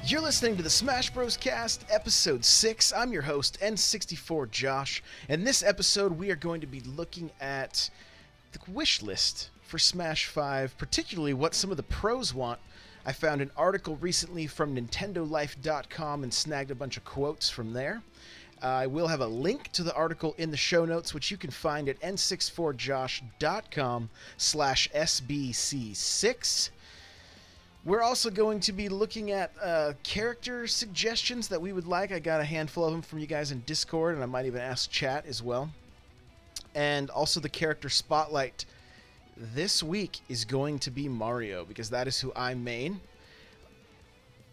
You're listening to the Smash Bros. Cast, Episode 6. I'm your host, N64 Josh. In this episode, we are going to be looking at the wish list for Smash 5, particularly what some of the pros want. I found an article recently from NintendoLife.com and snagged a bunch of quotes from there. I will have a link to the article in the show notes, which you can find at n64josh.com/sbc6. We're also going to be looking at character suggestions that we would like. I got a handful of them from you guys in Discord, and I might even ask chat as well. And also the character spotlight this week is going to be Mario, because that is who I main.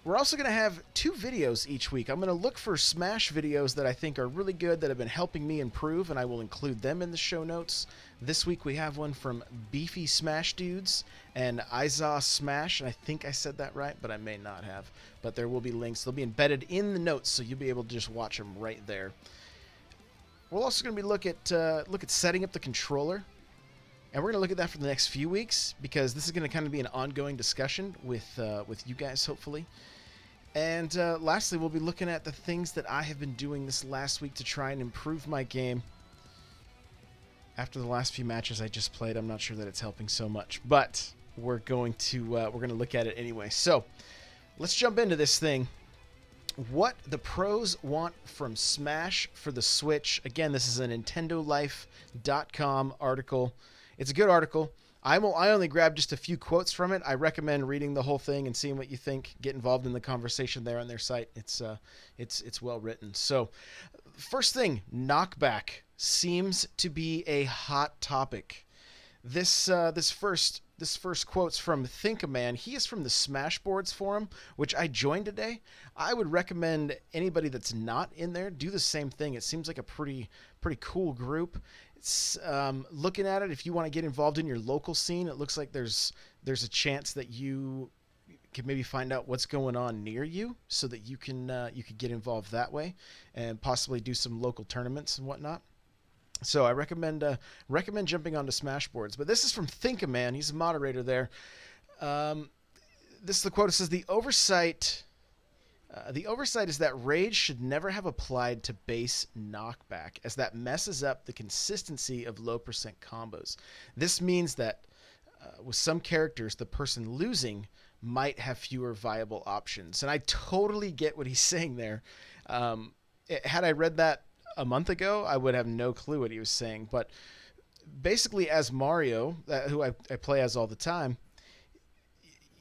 We're also going to have 2 videos each week. I'm going to look for Smash videos that I think are really good, that have been helping me improve, and I will include them in the show notes. This week we have one from Beefy Smash Dudes and Iza Smash, and I think I said that right, but I may not have. But there will be links. They'll be embedded in the notes, so you'll be able to just watch them right there. We're also going to be look at setting up the controller. And we're going to look at that for the next few weeks, because this is going to kind of be an ongoing discussion with you guys, hopefully. And lastly, we'll be looking at the things that I have been doing this last week to try and improve my game. After the last few matches I just played, I'm not sure that it's helping so much, but we're going to look at it anyway. So let's jump into this thing. What the pros want from Smash for the Switch. Again, this is a NintendoLife.com article. It's a good article. I only grabbed just a few quotes from it. I recommend reading the whole thing and seeing what you think. Get involved in the conversation there on their site. It's well written. So, first thing, knockback seems to be a hot topic. This first quote's from Think-A-Man. He is from the Smashboards forum, which I joined today. I would recommend anybody that's not in there do the same thing. It seems like a pretty cool group. Looking at it, if you want to get involved in your local scene, it looks like there's a chance that you can maybe find out what's going on near you, so that you could get involved that way, and possibly do some local tournaments and whatnot. So I recommend jumping onto Smashboards. But this is from Think-A-Man. He's a moderator there. This is the quote. It says, The oversight is that rage should never have applied to base knockback, as that messes up the consistency of low percent combos. This means that with some characters, the person losing might have fewer viable options. And I totally get what he's saying there. Had I read that a month ago, I would have no clue what he was saying. But basically, as Mario, who I play as all the time,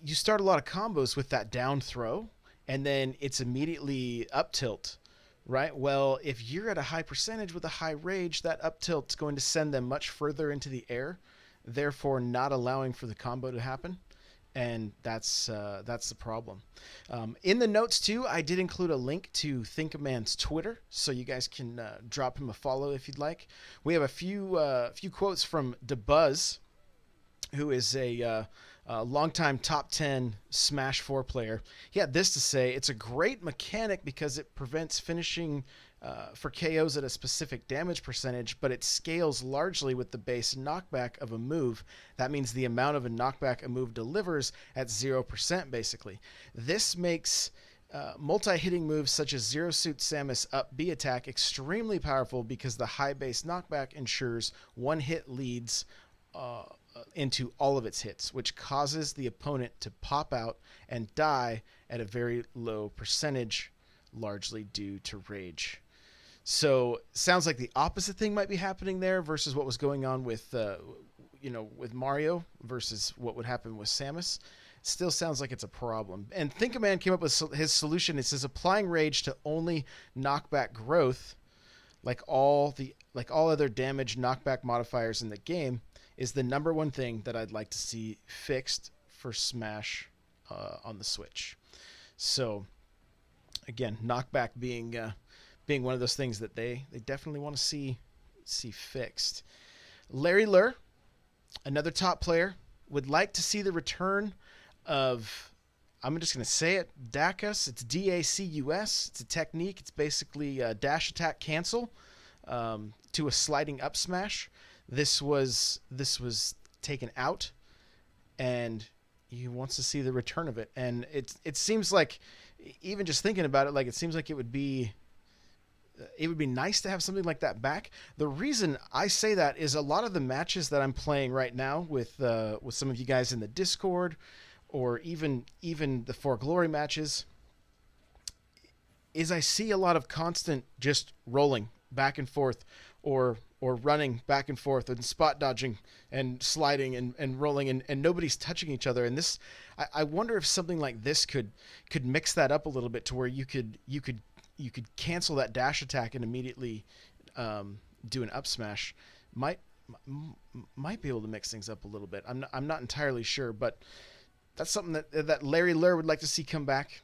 you start a lot of combos with that down throw, and then it's immediately up tilt, right? Well, if you're at a high percentage with a high rage, that up tilt's going to send them much further into the air, therefore not allowing for the combo to happen. And that's the problem. In the notes, too, I did include a link to Think-A-Man's Twitter, so you guys can drop him a follow if you'd like. We have a few quotes from DeBuzz, who is a longtime top 10 Smash 4 player. He had this to say: It's a great mechanic because it prevents finishing for KOs at a specific damage percentage, but it scales largely with the base knockback of a move. That means the amount of a knockback a move delivers at 0%, basically. This makes multi-hitting moves such as Zero Suit Samus up B attack extremely powerful, because the high base knockback ensures one hit leads into all of its hits, which causes the opponent to pop out and die at a very low percentage, largely due to rage. So sounds like the opposite thing might be happening there versus what was going on with Mario versus what would happen with Samus. Still sounds like it's a problem. And Think-A-Man came up with his solution. It says applying rage to only knockback growth, like all other damage knockback modifiers in the game, is the number one thing that I'd like to see fixed for Smash on the Switch. So again, knockback being one of those things that they definitely want to see fixed. Larry Lur, another top player, would like to see the return of, I'm just going to say it, Dacus. It's D-A-C-U-S. It's a technique. It's basically a dash attack cancel to a sliding up smash. This was taken out, and he wants to see the return of it. And it seems like even just thinking about it, like it seems like it would be nice to have something like that back. The reason I say that is a lot of the matches that I'm playing right now with some of you guys in the Discord, or even the For Glory matches, is I see a lot of constant just rolling back and forth, or running back and forth and spot dodging and sliding and rolling, and nobody's touching each other. And this, I wonder if something like this could mix that up a little bit to where you could cancel that dash attack and immediately do an up smash. Might might be able to mix things up a little bit. I'm not entirely sure, but that's something that Larry Lur would like to see come back.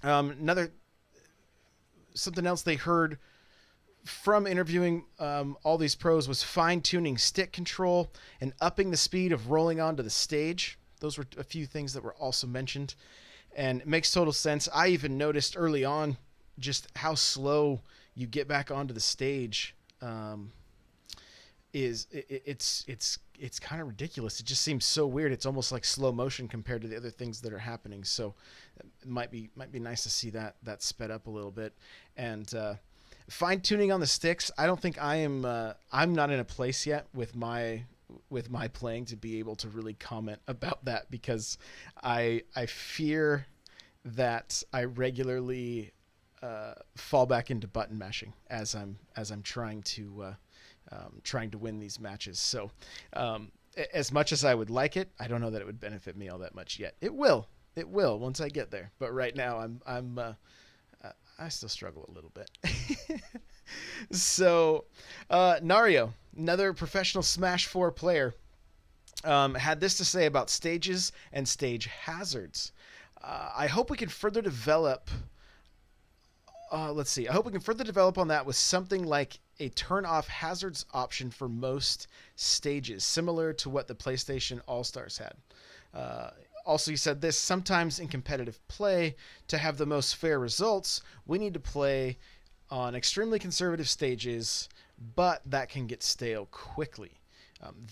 Another something else they heard from interviewing all these pros was fine-tuning stick control and upping the speed of rolling onto the stage. Those were a few things that were also mentioned, and it makes total sense. I even noticed early on just how slow you get back onto the stage. It's kind of ridiculous. It just seems so weird. It's almost like slow motion compared to the other things that are happening. So it might be nice to see that sped up a little bit. And fine tuning on the sticks. I don't think I'm not in a place yet with my playing to be able to really comment about that, because I fear that I regularly fall back into button mashing as I'm trying to win these matches. So as much as I would like it, I don't know that it would benefit me all that much yet. It will once I get there. But right now I still struggle a little bit. So Nario, another professional Smash 4 player, had this to say about stages and stage hazards. I hope we can further develop. Let's see. I hope we can further develop on that with something like a turn off hazards option for most stages, similar to what the PlayStation All-Stars had. Also, he said this: sometimes in competitive play, to have the most fair results, we need to play on extremely conservative stages, but that can get stale quickly.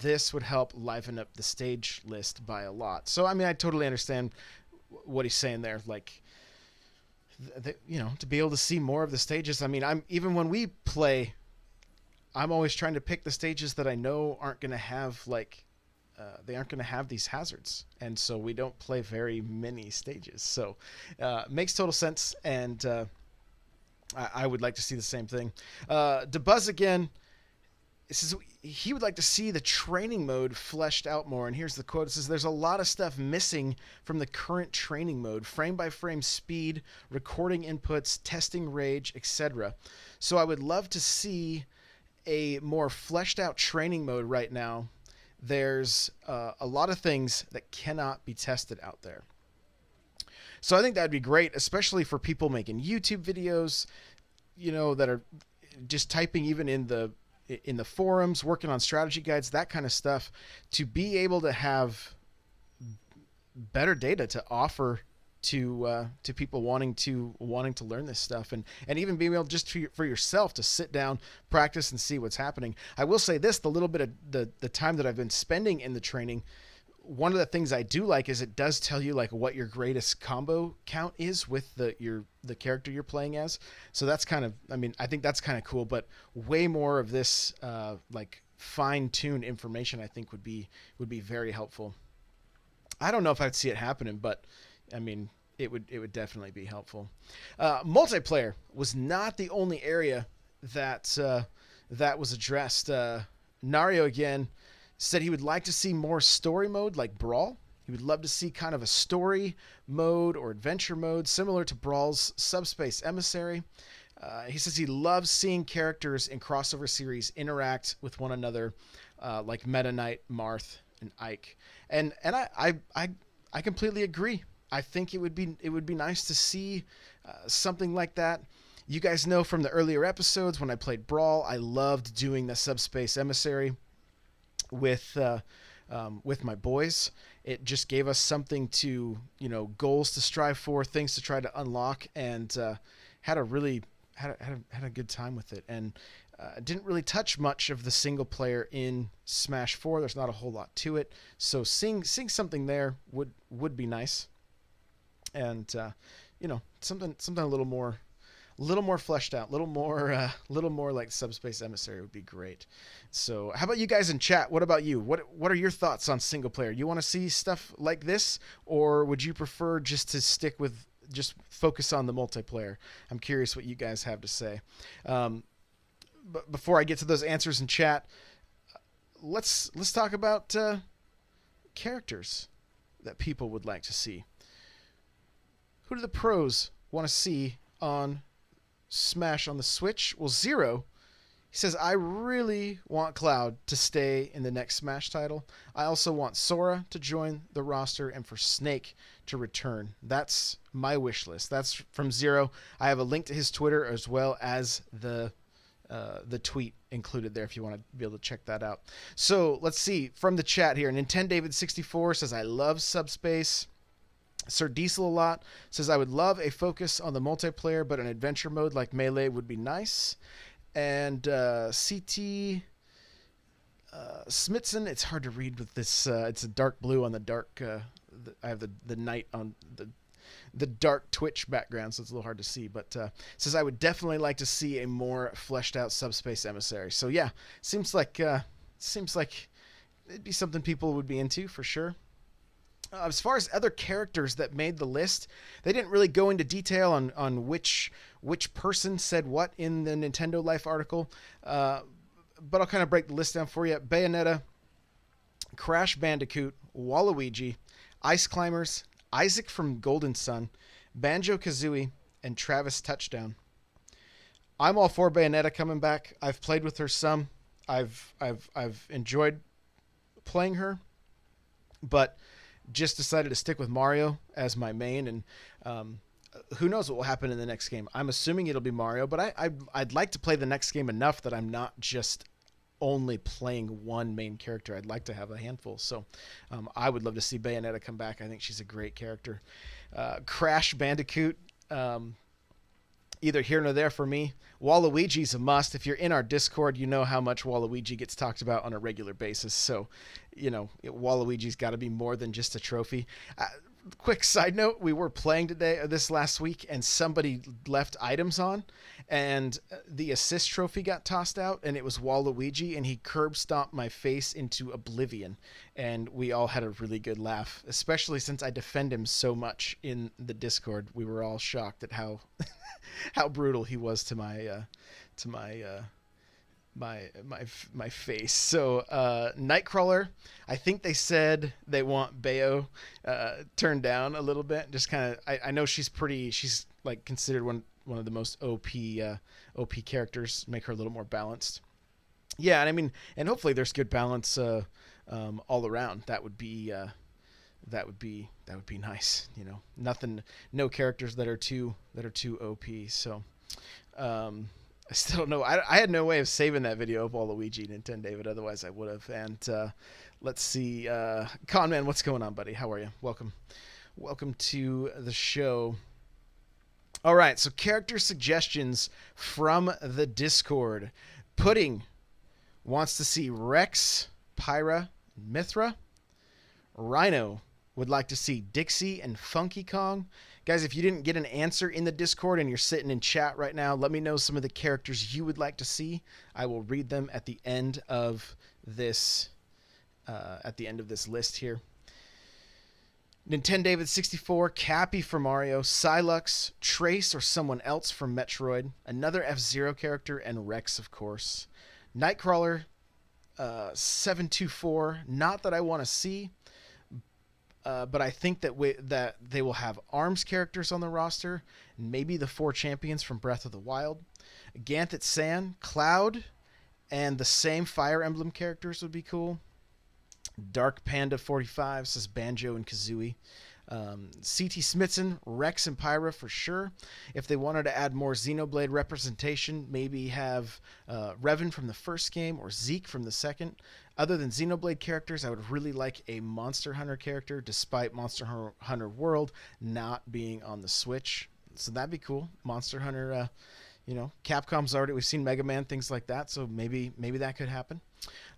This would help liven up the stage list by a lot. So, I mean, I totally understand what he's saying there. Like, to be able to see more of the stages. I mean, even when we play, I'm always trying to pick the stages that I know aren't going to have they aren't going to have these hazards, and so we don't play very many stages. So makes total sense, and I would like to see the same thing. DeBuzz again, it says he would like to see the training mode fleshed out more. And here's the quote. It says, "There's a lot of stuff missing from the current training mode. Frame by frame speed, recording inputs, testing rage, etc. So I would love to see a more fleshed out training mode right now. There's a lot of things that cannot be tested out there." So I think that'd be great, especially for people making YouTube videos, that are just typing even in the forums, working on strategy guides, that kind of stuff, to be able to have better data to offer to people wanting to learn this stuff, and even being able just for yourself to sit down, practice, and see what's happening. I will say this: the little bit of the time that I've been spending in the training, one of the things I do like is it does tell you like what your greatest combo count is with the character you're playing as. So that's kind of, I think that's kind of cool, but way more of this like fine-tuned information I think would be very helpful. I don't know if I'd see it happening, but it would definitely be helpful. Multiplayer was not the only area that was addressed. Nario again said he would like to see more story mode like Brawl. He would love to see kind of a story mode or adventure mode similar to Brawl's Subspace Emissary. He says he loves seeing characters in crossover series interact with one another, like Meta Knight, Marth, and Ike. And I completely agree. I think it would be nice to see something like that. You guys know from the earlier episodes when I played Brawl, I loved doing the Subspace Emissary with my boys. It just gave us something to, goals to strive for, things to try to unlock, and had a good time with it. And didn't really touch much of the single player in Smash 4. There's not a whole lot to it. So seeing something there would be nice. And something a little more fleshed out, little more like Subspace Emissary would be great. So, how about you guys in chat? What about you? What are your thoughts on single player? You want to see stuff like this, or would you prefer just to stick with just focus on the multiplayer? I'm curious what you guys have to say. But before I get to those answers in chat, let's talk about characters that people would like to see. Who do the pros want to see on Smash on the Switch? Well, Zero, he says, I really want Cloud to stay in the next Smash title. I also want Sora to join the roster and for Snake to return. That's my wish list. That's from Zero. I have a link to his Twitter as well as the tweet included there if you want to be able to check that out. So let's see from the chat here. Nintendavid64 says, I love Subspace. Sir Diesel a lot says, I would love a focus on the multiplayer, but an adventure mode like Melee would be nice. And CT Smithson, it's hard to read with this. It's a dark blue on the dark. I have the night on the dark Twitch background, so it's a little hard to see. But says, I would definitely like to see a more fleshed out Subspace Emissary. So yeah, seems like it'd be something people would be into for sure. As far as other characters that made the list, they didn't really go into detail on which person said what in the Nintendo Life article, but I'll kind of break the list down for you. Bayonetta, Crash Bandicoot, Waluigi, Ice Climbers, Isaac from Golden Sun, Banjo-Kazooie, and Travis Touchdown. I'm all for Bayonetta coming back. I've played with her some. I've enjoyed playing her, but just decided to stick with Mario as my main, and who knows what will happen in the next game. I'm assuming it'll be Mario, but I'd like to play the next game enough that I'm not just only playing one main character. I'd like to have a handful, so I would love to see Bayonetta come back. I think she's a great character. Crash Bandicoot, either here nor there for me. Waluigi's a must. If you're in our Discord, you know how much Waluigi gets talked about on a regular basis. So, Waluigi's got to be more than just a trophy. Quick side note, we were playing this last week, and somebody left items on, and the assist trophy got tossed out, and it was Waluigi, and he curb stomped my face into oblivion, and we all had a really good laugh, especially since I defend him so much in the Discord. We were all shocked at how how brutal he was to my face. So Nightcrawler, I think they said they want Bayo turned down a little bit. Just kind of, I know she's like considered one of the most OP characters. Make her a little more balanced. Yeah, and I mean, and hopefully there's good balance all around. That would be nice. No characters that are too OP. So. I still don't know. I had no way of saving that video of Waluigi, Nintendavid. Otherwise, I would have. And let's see. Conman, what's going on, buddy? How are you? Welcome to the show. All right. So character suggestions from the Discord. Pudding wants to see Rex, Pyra, Mithra. Rhino would like to see Dixie and Funky Kong. Guys, if you didn't get an answer in the Discord and you're sitting in chat right now, let me know some of the characters you would like to see. I will read them at the end of this list here. Nintendavid64, Cappy for Mario, Silux, Trace or someone else from Metroid, another F-Zero character, and Rex, of course. Nightcrawler, 724, not that I want to see. But I think that they will have ARMS characters on the roster, and maybe the 4 champions from Breath of the Wild. Ganthet San, Cloud, and the same Fire Emblem characters would be cool. Dark Panda 45 says Banjo and Kazooie. CT Smithson, Rex and Pyra for sure. If they wanted to add more Xenoblade representation, maybe have Revan from the first game or Zeke from the second. Other than Xenoblade characters, I would really like a Monster Hunter character, despite Monster Hunter World not being on the Switch. So that'd be cool. Monster Hunter, Capcom's already, we've seen Mega Man, things like that, so maybe that could happen.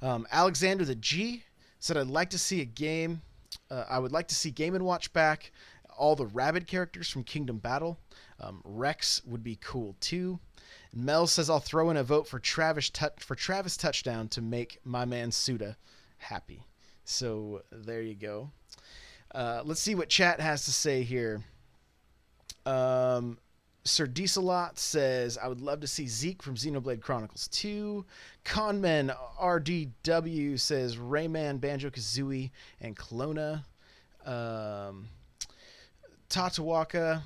Alexander the G said, I'd like to see a game. I would like to see Game & Watch back. all the Rabid characters from Kingdom Battle. Rex would be cool too. Mel says I'll throw in a vote for Travis Touchdown to make my man Suda happy. So there you go. Let's see what chat has to say here. Sir Dieselot says, I would love to see Zeke from Xenoblade Chronicles 2. Conman RDW says, Rayman, Banjo-Kazooie, and Kelowna. Tatawaka,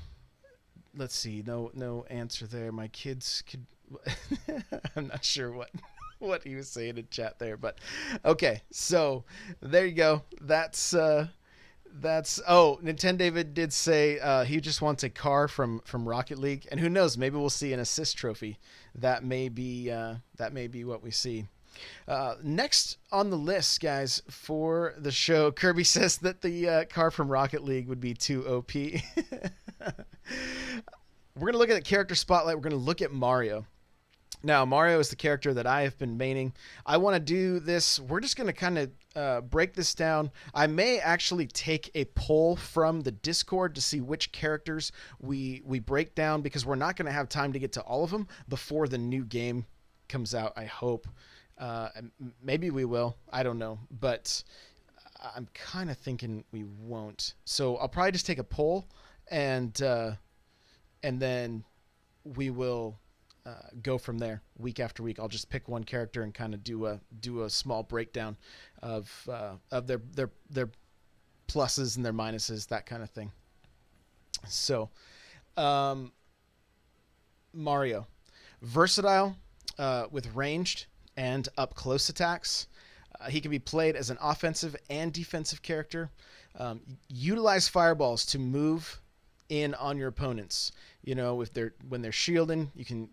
let's see, no answer there. My kids could... I'm not sure what he was saying in chat there, but okay, so there you go. That's Nintendo David did say he just wants a car from Rocket League, and who knows, maybe we'll see an assist trophy. That may be what we see. Next on the list, guys, for the show, Kirby says that the car from Rocket League would be too OP. We're gonna look at the character spotlight. We're gonna look at Mario. Now, Mario is the character that I have been maining. I want to do this. We're just going to kind of break this down. I may actually take a poll from the Discord to see which characters we break down, because we're not going to have time to get to all of them before the new game comes out, I hope. Maybe we will. I don't know. But I'm kind of thinking we won't. So I'll probably just take a poll, and then we will... go from there week after week. I'll just pick one character and kind of do a small breakdown of their pluses and their minuses, that kind of thing. So, Mario, versatile with ranged and up close attacks. He can be played as an offensive and defensive character. Utilize fireballs to move in on your opponents. You know, when they're shielding, you can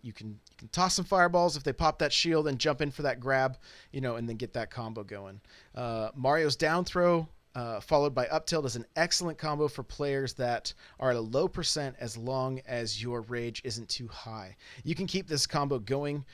toss some fireballs if they pop that shield and jump in for that grab, you know, and then get that combo going. Mario's down throw followed by up tilt is an excellent combo for players that are at a low percent, as long as your rage isn't too high. You can keep this combo going.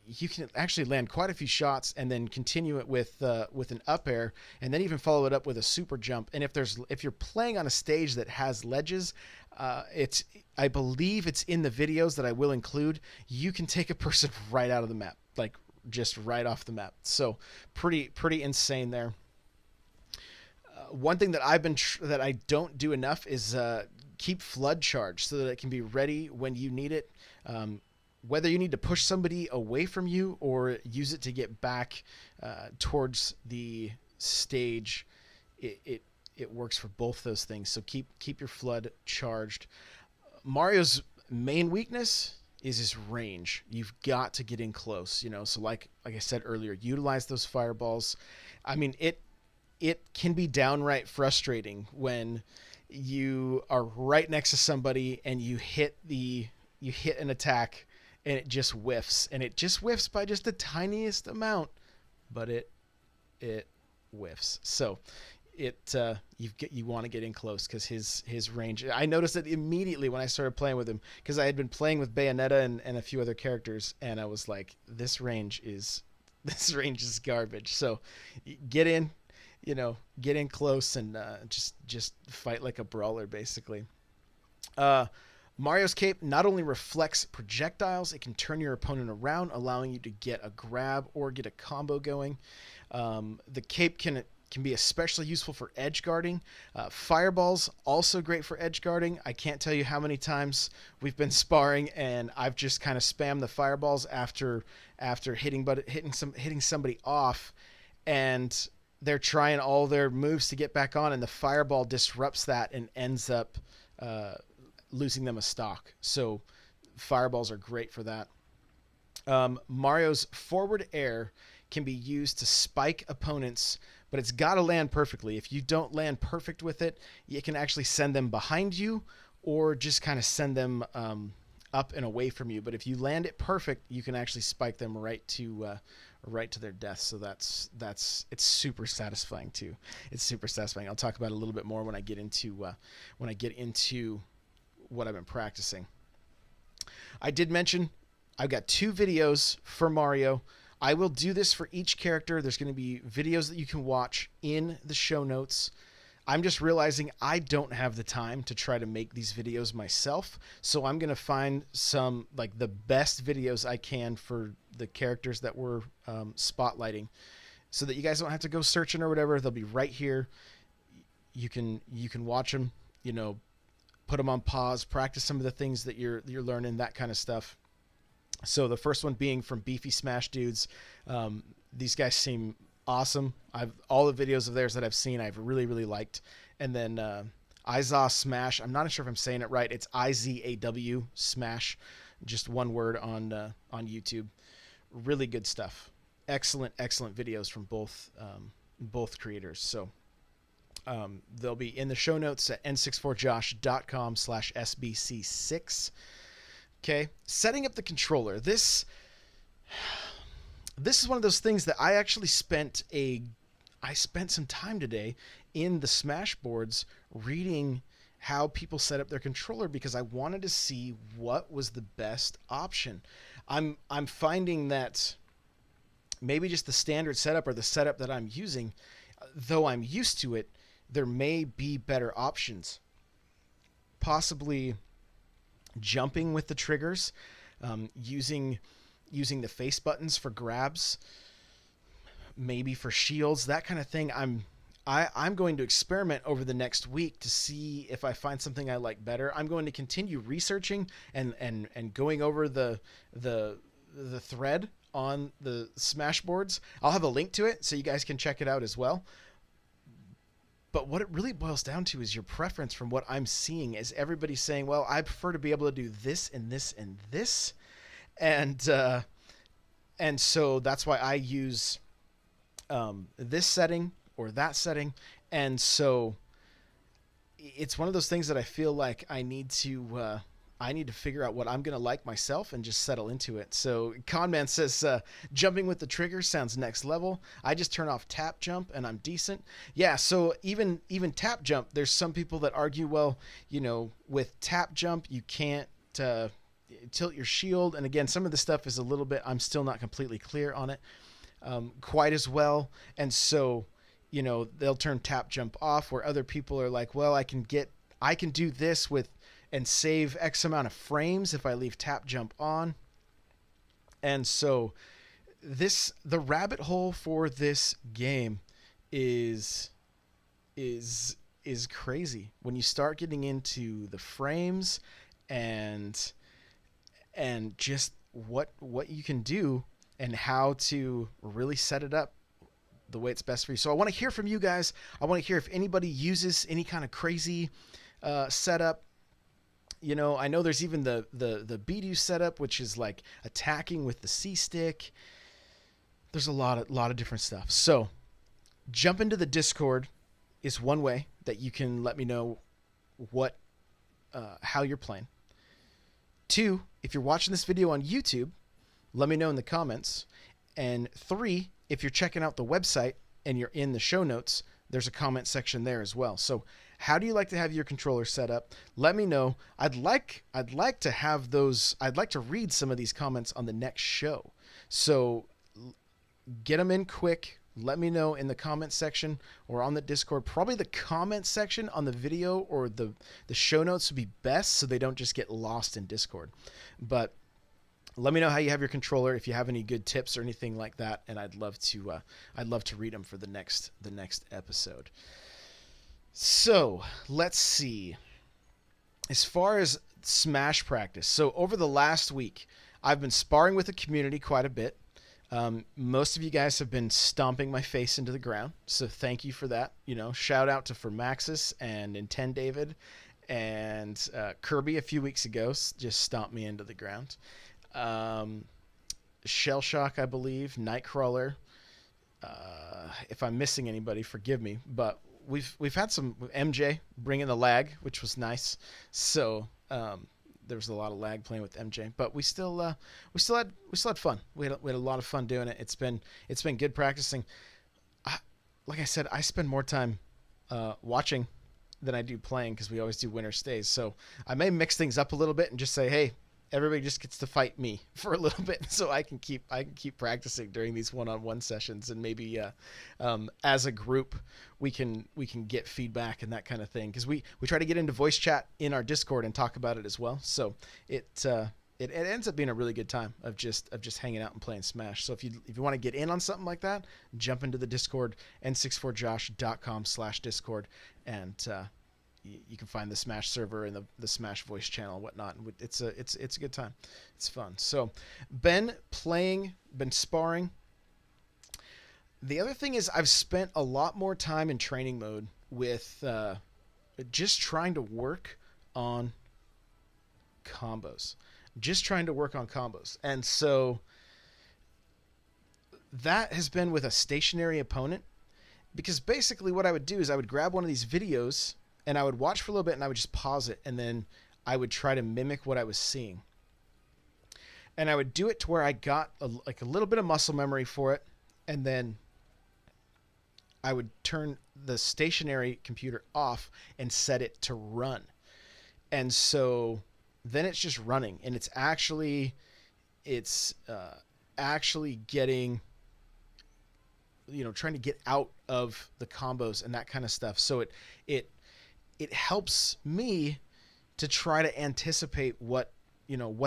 You can actually land quite a few shots and then continue it with an up air, and then even follow it up with a super jump. And if you're playing on a stage that has ledges, I believe it's in the videos that I will include, you can take a person right out of the map, like just right off the map. So pretty insane there. One thing that that I don't do enough is keep flood charge so that it can be ready when you need it. Whether you need to push somebody away from you or use it to get back towards the stage, it works for both those things. So keep your flood charged. Mario's main weakness is his range. You've got to get in close, you know. So like I said earlier, utilize those fireballs. I mean, it can be downright frustrating when you are right next to somebody and you hit an attack and it just whiffs, and it just whiffs by just the tiniest amount, but it whiffs. So you want to get in close, because his range. I noticed it immediately when I started playing with him, because I had been playing with Bayonetta and a few other characters, and I was like, this range is garbage. So get in, get in close and just fight like a brawler, basically. Mario's cape not only reflects projectiles, it can turn your opponent around, allowing you to get a grab or get a combo going. The cape can be especially useful for edge guarding. Fireballs, also great for edge guarding. I can't tell you how many times we've been sparring and I've just kind of spammed the fireballs after hitting somebody off, and they're trying all their moves to get back on, and the fireball disrupts that and ends up losing them a stock. So fireballs are great for that. Mario's forward air can be used to spike opponents, but it's got to land perfectly. If you don't land perfect with it, you can actually send them behind you or just kind of send them up and away from you. But if you land it perfect, you can actually spike them right to their death. So it's super satisfying too. It's super satisfying. I'll talk about it a little bit more when I get into what I've been practicing. I did mention I've got 2 videos for Mario. I will do this for each character. There's going to be videos that you can watch in the show notes. I'm just realizing I don't have the time to try to make these videos myself. So I'm going to find some, like, the best videos I can for the characters that we're spotlighting, so that you guys don't have to go searching or whatever. They'll be right here. You can watch them, you know, put them on pause, practice some of the things that you're learning, that kind of stuff. So the first one being from Beefy Smash Dudes. These guys seem awesome. All the videos of theirs that I've seen, I've really liked. And then Izaw Smash. I'm not sure if I'm saying it right. It's IZAW Smash, just one word on YouTube. Really good stuff. Excellent videos from both creators. So they'll be in the show notes at n64josh.com/sbc6. Okay, setting up the controller. This is one of those things that I actually spent some time today in the Smash boards reading how people set up their controller, because I wanted to see what was the best option. I'm finding that maybe just the standard setup, or the setup that I'm using, though I'm used to it, there may be better options. Possibly jumping with the triggers, using the face buttons for grabs, maybe for shields, that kind of thing. I'm going to experiment over the next week to see if I find something I like better. I'm going to continue researching and going over the thread on the Smash boards. I'll have a link to it so you guys can check it out as well. But what it really boils down to is your preference. From what I'm seeing is everybody saying, well, I prefer to be able to do this and this and this. And so that's why I use this setting or that setting. And so it's one of those things that I feel like I need to figure out what I'm going to like myself and just settle into it. So Conman says, jumping with the trigger sounds next level. I just turn off tap jump and I'm decent. Yeah, so even tap jump, there's some people that argue, well, you know, with tap jump, you can't tilt your shield. And again, some of the stuff is a little bit, I'm still not completely clear on it quite as well. And so, you know, they'll turn tap jump off, where other people are like, well, I can do this with and save X amount of frames if I leave tap jump on. And so the rabbit hole for this game is crazy when you start getting into the frames and just what you can do and how to really set it up the way it's best for you. So I want to hear from you guys. I want to hear if anybody uses any kind of crazy setup. You know, I know there's even the Bidoof setup, which is like attacking with the C stick. There's a lot of different stuff. So jump into the Discord is one way that you can let me know how you're playing. 2, if you're watching this video on YouTube, let me know in the comments. And 3, if you're checking out the website and you're in the show notes, there's a comment section there as well. So how do you like to have your controller set up? Let me know. I'd like to have those. I'd like to read some of these comments on the next show. So get them in quick. Let me know in the comment section or on the Discord. Probably the comment section on the video or the show notes would be best, so they don't just get lost in Discord. But let me know how you have your controller, if you have any good tips or anything like that, and I'd love to read them for the next episode. So let's see. As far as Smash practice, so over the last week, I've been sparring with the community quite a bit. Most of you guys have been stomping my face into the ground, so thank you for that. You know, shout out to Formaxis and Nintendo David and Kirby a few weeks ago just stomped me into the ground. Shell Shock, I believe, Nightcrawler. If I'm missing anybody, forgive me, but we've had some MJ bringing the lag, which was nice. So there was a lot of lag playing with MJ, but we still had fun. We had a lot of fun doing it. It's been good practicing. Like I said, I spend more time watching than I do playing because we always do winner stays. So I may mix things up a little bit and just say, hey, everybody just gets to fight me for a little bit, so I can keep practicing during these one-on-one sessions, and maybe as a group we can get feedback and that kind of thing, because we try to get into voice chat in our Discord and talk about it as well. So it ends up being a really good time of just hanging out and playing Smash. So if you want to get in on something like that, jump into the Discord, n64josh.com/discord, and you can find the Smash server and the Smash voice channel and whatnot. It's a good time. It's fun. So been sparring. The other thing is I've spent a lot more time in training mode with just trying to work on combos. And so that has been with a stationary opponent, because basically what I would do is I would grab one of these videos and I would watch for a little bit and I would just pause it, and then I would try to mimic what I was seeing. And I would do it to where I got a little bit of muscle memory for it, and then I would turn the stationary computer off and set it to run. And so then it's just running, and it's actually getting, trying to get out of the combos and that kind of stuff. So it helps me to try to anticipate what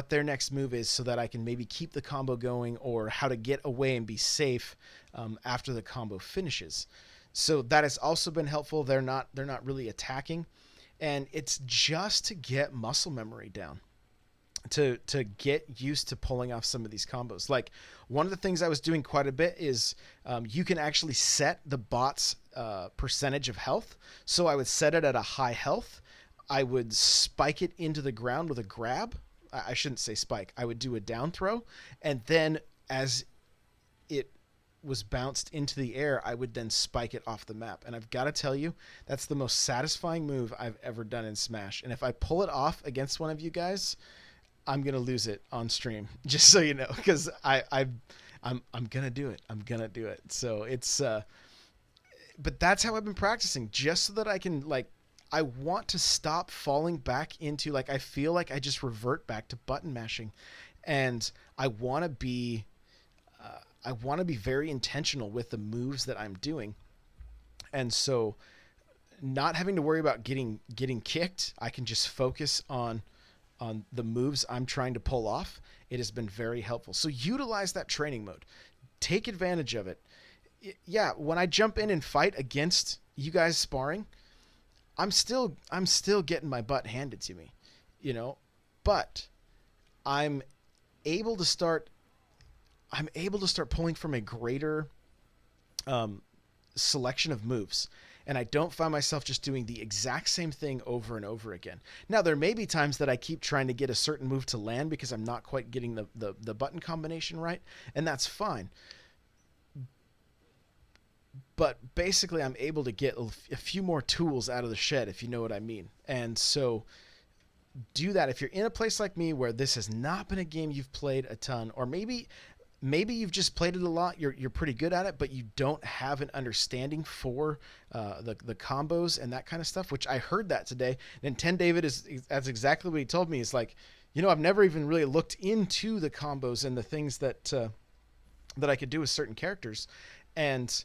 their next move is, so that I can maybe keep the combo going, or how to get away and be safe after the combo finishes. So that has also been helpful. They're not really attacking. And it's just to get muscle memory down, to get used to pulling off some of these combos. Like, one of the things I was doing quite a bit is you can actually set the bot's percentage of health. So I would set it at a high health. I would spike it into the ground with a grab. I shouldn't say spike. I would do a down throw. And then as it was bounced into the air, I would then spike it off the map. And I've got to tell you, that's the most satisfying move I've ever done in Smash. And if I pull it off against one of you guys, I'm going to lose it on stream, just so you know, because I'm going to do it. I'm going to do it. So it's, but that's how I've been practicing, just so that I can, I want to stop falling back into, I feel like I just revert back to button mashing, and I want to be very intentional with the moves that I'm doing. And so not having to worry about getting kicked, I can just focus on the moves I'm trying to pull off. It has been very helpful. So utilize that training mode. Take advantage of it. Yeah, when I jump in and fight against you guys sparring, I'm still getting my butt handed to me, but I'm able to start pulling from a greater selection of moves. And I don't find myself just doing the exact same thing over and over again. Now, there may be times that I keep trying to get a certain move to land because I'm not quite getting the button combination right, and that's fine. But basically, I'm able to get a few more tools out of the shed, if you know what I mean. And so do that. If you're in a place like me where this has not been a game you've played a ton, or maybe you've just played it a lot, you're pretty good at it, but you don't have an understanding for the combos and that kind of stuff, which I heard that today. And 10 David that's exactly what he told me. It's like, I've never even really looked into the combos and the things that I could do with certain characters. And,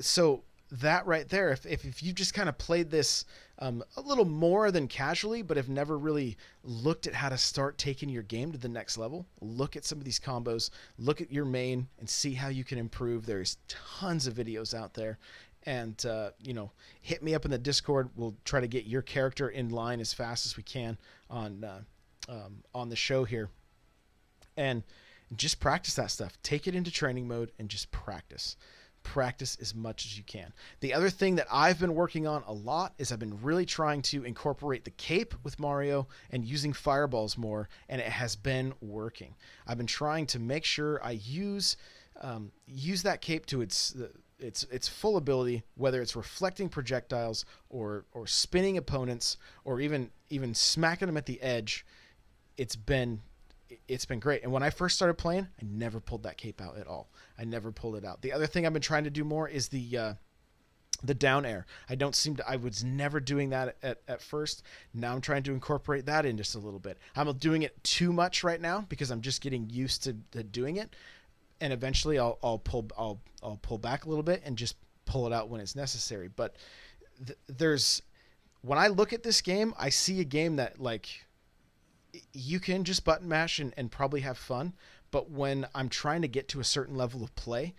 so that right there, if you just kind of played this a little more than casually, but have never really looked at how to start taking your game to the next level, look at some of these combos, look at your main, and see how you can improve. There's tons of videos out there. And, hit me up in the Discord. We'll try to get your character in line as fast as we can on the show here. And just practice that stuff. Take it into training mode and just practice. Practice as much as you can. The other thing that I've been working on a lot is I've been really trying to incorporate the cape with Mario and using fireballs more, and it has been working. I've been trying to make sure I use that cape to its full ability, whether it's reflecting projectiles or spinning opponents, or even smacking them at the edge. It's been great. And when I first started playing, I never pulled that cape out at all. I never pulled it out. The other thing I've been trying to do more is the the down air. I was never doing that at first. Now I'm trying to incorporate that in just a little bit. I'm doing it too much right now because I'm just getting used to doing it. And eventually I'll pull back a little bit and just pull it out when it's necessary. But when I look at this game, I see a game that like you can just button mash and probably have fun. But when I'm trying to get to a certain level of play,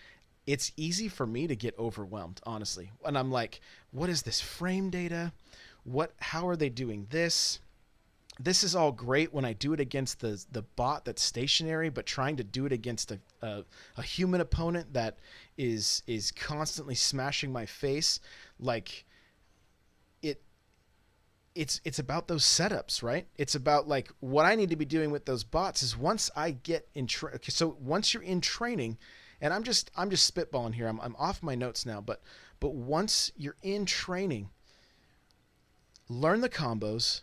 it's easy for me to get overwhelmed, honestly. And I'm like, what is this frame data? How are they doing this? This is all great when I do it against the bot that's stationary, but trying to do it against a human opponent that is constantly smashing my face, like it's about those setups, right? It's about like what I need to be doing with those bots is once I get in so once you're in training, and I'm just spitballing here. I'm off my notes now, but once you're in training, learn the combos,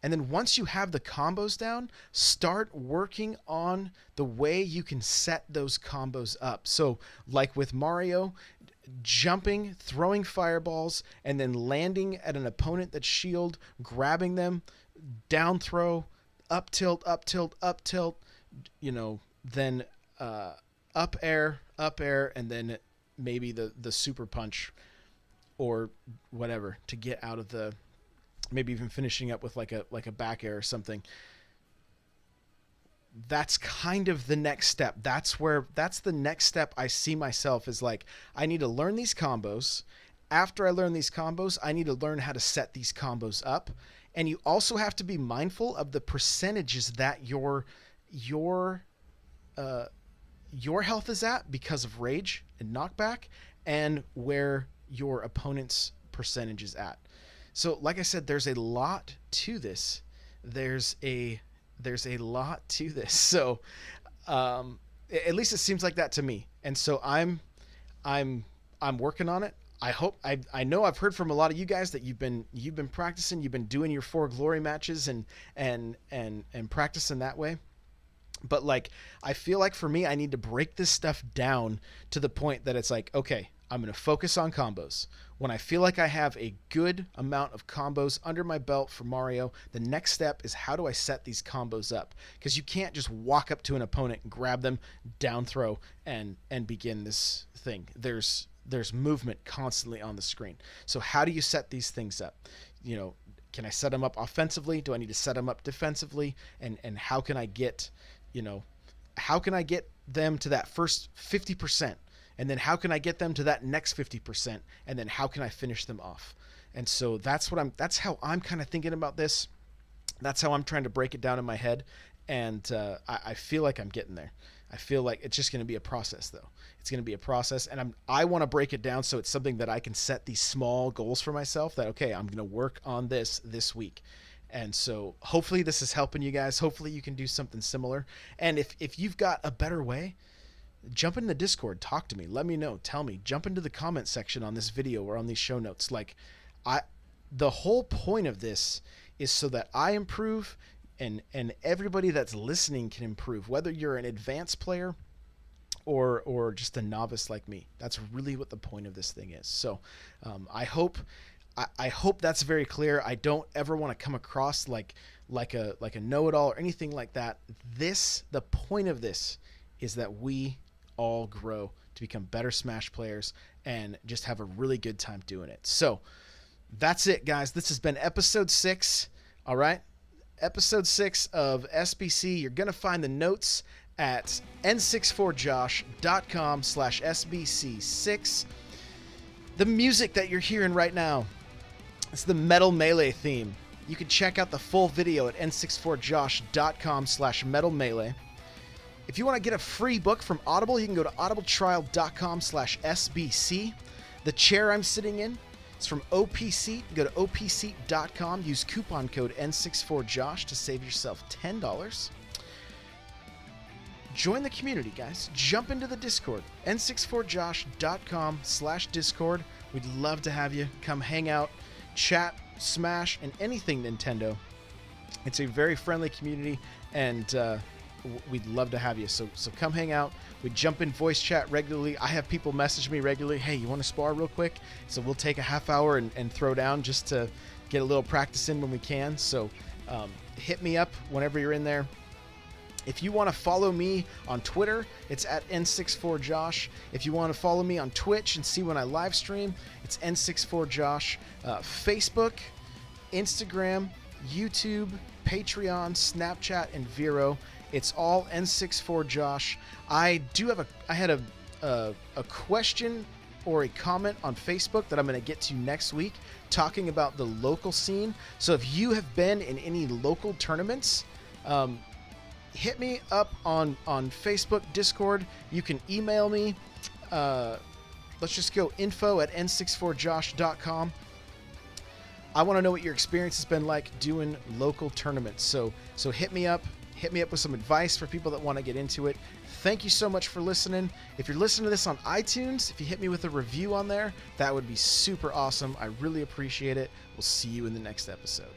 and then once you have the combos down, start working on the way you can set those combos up. So like with Mario, jumping, throwing fireballs, and then landing at an opponent that's shield, grabbing them, down throw, up tilt, then up air, and then maybe the super punch or whatever to get out of the, maybe even finishing up with like a back air or something. That's kind of the next step. That's the next step I see myself as like, I need to learn these combos. After I learn these combos, I need to learn how to set these combos up. And you also have to be mindful of the percentages that your health is at because of rage and knockback, and where your opponent's percentage is at. So like I said, there's a lot to this. There's a lot to this. So at least it seems like that to me. And so I'm working on it. I know I've heard from a lot of you guys that you've been practicing, you've been doing your 4 glory matches and practicing that way. But like, I feel like for me, I need to break this stuff down to the point that it's like, okay, I'm going to focus on combos. When I feel like I have a good amount of combos under my belt for Mario, the next step is how do I set these combos up? Because you can't just walk up to an opponent and grab them, down throw, and begin this thing. There's movement constantly on the screen. So how do you set these things up? Can I set them up offensively? Do I need to set them up defensively? And how can I get them to that first 50%? And then how can I get them to that next 50%? And then how can I finish them off? And so that's how I'm kind of thinking about this. That's how I'm trying to break it down in my head. And I feel like I'm getting there. I feel like it's just going to be a process, though. It's going to be a process, and I want to break it down so it's something that I can set these small goals for myself that, okay, I'm going to work on this week. And so hopefully this is helping you guys. Hopefully you can do something similar. And if you've got a better way, jump in the Discord, talk to me, let me know, tell me, jump into the comment section on this video or on these show notes. Like, the whole point of this is so that I improve and everybody that's listening can improve, whether you're an advanced player or just a novice like me. That's really what the point of this thing is. So I hope that's very clear. I don't ever want to come across like a know-it-all or anything like that. The point of this is that we all grow to become better Smash players and just have a really good time doing it. So that's it, guys. This has been episode 6. All right. Episode 6 of SBC. You're going to find the notes at n64josh.com/SBC6. The music that you're hearing right now, it's the Metal Melee theme. You can check out the full video at n64josh.com/Metal Melee. If you want to get a free book from Audible, you can go to audibletrial.com/SBC. The chair I'm sitting in, it's from OPSeat. Go to opseat.com. Use coupon code N64Josh to save yourself $10. Join the community, guys. Jump into the Discord. N64Josh.com/Discord. We'd love to have you. Come hang out, chat, Smash, and anything Nintendo. It's a very friendly community, and we'd love to have you. So come hang out. We jump in voice chat regularly. I have people message me regularly. Hey, you want to spar real quick? So we'll take a half hour and throw down just to get a little practice in when we can. So hit me up whenever you're in there. If you want to follow me on Twitter, it's at N64Josh. If you want to follow me on Twitch and see when I live stream, it's N64Josh. Facebook, Instagram, YouTube, Patreon, Snapchat, and Vero. It's all N64Josh. I had a question or a comment on Facebook that I'm going to get to next week talking about the local scene. So if you have been in any local tournaments, hit me up on Facebook, Discord. You can email me. Let's just go info@n64josh.com. I want to know what your experience has been like doing local tournaments. So hit me up. Hit me up with some advice for people that want to get into it. Thank you so much for listening. If you're listening to this on iTunes, if you hit me with a review on there, that would be super awesome. I really appreciate it. We'll see you in the next episode.